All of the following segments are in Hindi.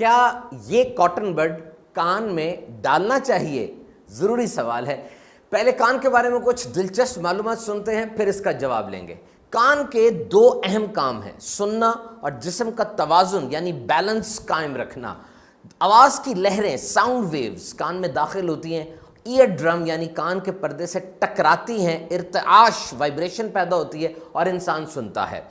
क्या ये कॉटन बड कान में डालना चाहिए? ज़रूरी सवाल है। पहले कान के बारे में कुछ दिलचस्प मालूमात सुनते हैं, फिर इसका जवाब लेंगे। कान के दो अहम काम हैं, सुनना और जिस्म का तवाजुन यानी बैलेंस कायम रखना। आवाज़ की लहरें, साउंड वेव्स कान में दाखिल होती हैं, ईयर ड्रम यानी कान के पर्दे से टकराती हैं, इर्तिआश वाइब्रेशन पैदा होती है और इंसान सुनता है।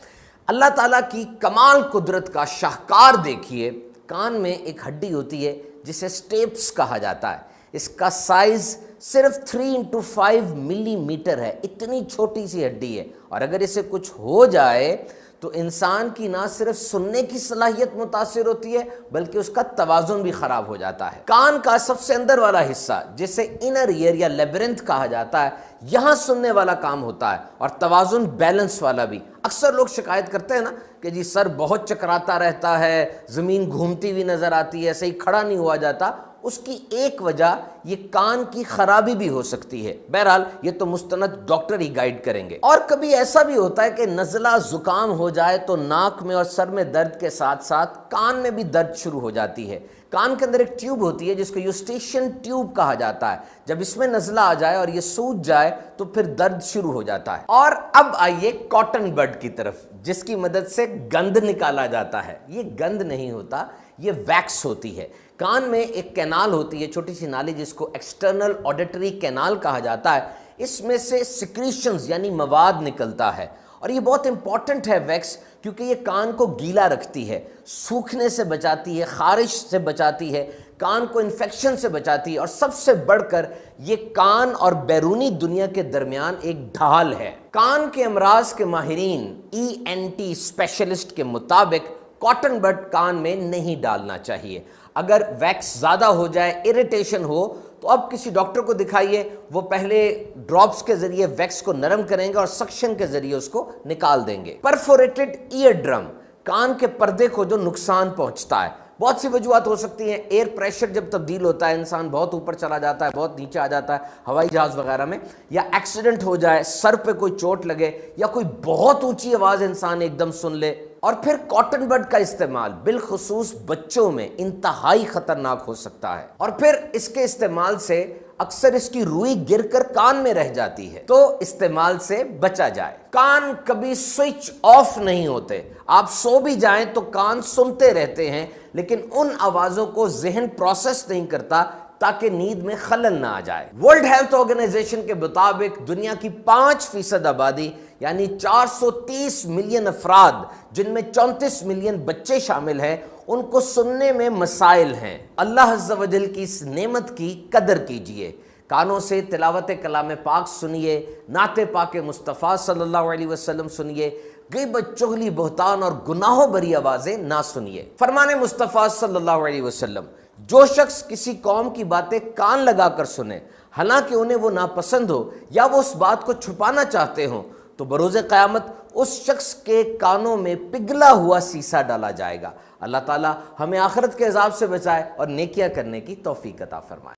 अल्लाह ताला की कमाल कुदरत का शाहकार देखिए। कान में एक हड्डी होती है जिसे स्टेप्स कहा जाता है। इसका साइज सिर्फ 3 × 5 मिलीमीटर है। इतनी छोटी सी हड्डी है और अगर इसे कुछ हो जाए तो इंसान की ना सिर्फ सुनने की सलाहियत मुतासिर होती है बल्कि उसका तवाजुन भी खराब हो जाता है। कान का सबसे अंदर वाला हिस्सा जिसे इनर ईयर या लेबिरिंथ कहा जाता है, यहां सुनने वाला काम होता है और तवाजुन बैलेंस वाला भी। अक्सर लोग शिकायत करते हैं ना कि जी सर बहुत चकराता रहता है, ज़मीन घूमती हुई नज़र आती है, सही खड़ा नहीं हुआ जाता। उसकी एक वजह ये कान की खराबी भी हो सकती है। बहरहाल ये तो मुस्तनद डॉक्टर ही गाइड करेंगे। और कभी ऐसा भी होता है कि नज़ला ज़ुकाम हो जाए तो नाक में और सर में दर्द के साथ साथ कान में भी दर्द शुरू हो जाती है। कान के अंदर एक ट्यूब होती है जिसको यूस्टेशियन ट्यूब कहा जाता है। जब इसमें नज़ला आ जाए और ये सूज जाए तो फिर दर्द शुरू हो जाता है। और अब आइए कॉटन बड की तरफ, जिसकी मदद से गंध निकाला जाता है। ये गंध नहीं होता, ये वैक्स होती है। कान में एक कैनाल होती है, छोटी सी नाली, जिसको एक्सटर्नल ऑडिटरी कैनाल कहा जाता है। इसमें से सिक्रीशंस यानी मवाद निकलता है और ये बहुत इंपॉर्टेंट है वैक्स, क्योंकि ये कान को गीला रखती है, सूखने से बचाती है, खारिश से बचाती है, कान को इन्फेक्शन से बचाती है और सबसे बढ़कर ये कान और बैरूनी दुनिया के दरमियान एक ढाल है। कान के अमराज के माहिरीन ENT स्पेशलिस्ट के मुताबिक कॉटन बड कान में नहीं डालना चाहिए। अगर वैक्स ज़्यादा हो जाए, इरिटेशन हो, तो अब किसी डॉक्टर को दिखाइए। वो पहले ड्रॉप्स के जरिए वैक्स को नरम करेंगे और सक्शन के जरिए उसको निकाल देंगे। परफोरेटेड ईयर ड्रम कान के पर्दे को जो नुकसान पहुंचता है, बहुत सी वजूहत हो सकती हैं। एयर प्रेशर जब तब्दील होता है, इंसान बहुत ऊपर चला जाता है, बहुत नीचे आ जाता है हवाई जहाज वगैरह में, या एक्सीडेंट हो जाए, सर पे कोई चोट लगे, या कोई बहुत ऊंची आवाज़ इंसान एकदम सुन ले, और फिर कॉटन बड का इस्तेमाल बिलखुसूस बच्चों में इंतहाई खतरनाक हो सकता है। और फिर इसके इस्तेमाल से अक्सर इसकी रुई गिरकर कान में रह जाती है, तो इस्तेमाल से बचा जाए। कान कभी स्विच ऑफ नहीं होते। आप सो भी जाएं तो कान सुनते रहते हैं, लेकिन उन आवाजों को ज़हन प्रोसेस नहीं करता ताकि नींद में खलल ना आ जाए। वर्ल्ड हेल्थ ऑर्गेनाइजेशन के मुताबिक दुनिया की 5% आबादी यानी 430 मिलियन अफराद, जिनमें 34 मिलियन बच्चे शामिल हैं, उनको सुनने में मसाइल हैं। अल्लाह अज़्ज़ा वजल की इस नेमत की कदर कीजिए। कानों से तिलावत कलाम पाक सुनिए, नाते पाक मुस्तफ़ा सल्लल्लाहु अलैहि वसल्लम सुनिए, ग़ीबत, चुगली, बहतान और गुनाहों भरी आवाज़ें ना सुनिए। फरमाने मुस्तफ़ा सल्लल्लाहु अलैहि वसल्लम, जो शख्स किसी कौम की बातें कान लगाकर सुने, हालांकि उन्हें वो नापसंद हो या वो उस बात को छुपाना चाहते हो, तो बरोज़े क़यामत उस शख्स के कानों में पिघला हुआ सीसा डाला जाएगा। अल्लाह ताला हमें आखिरत के अज़ाब से बचाए और नेकियां करने की तौफीक अता फरमाए।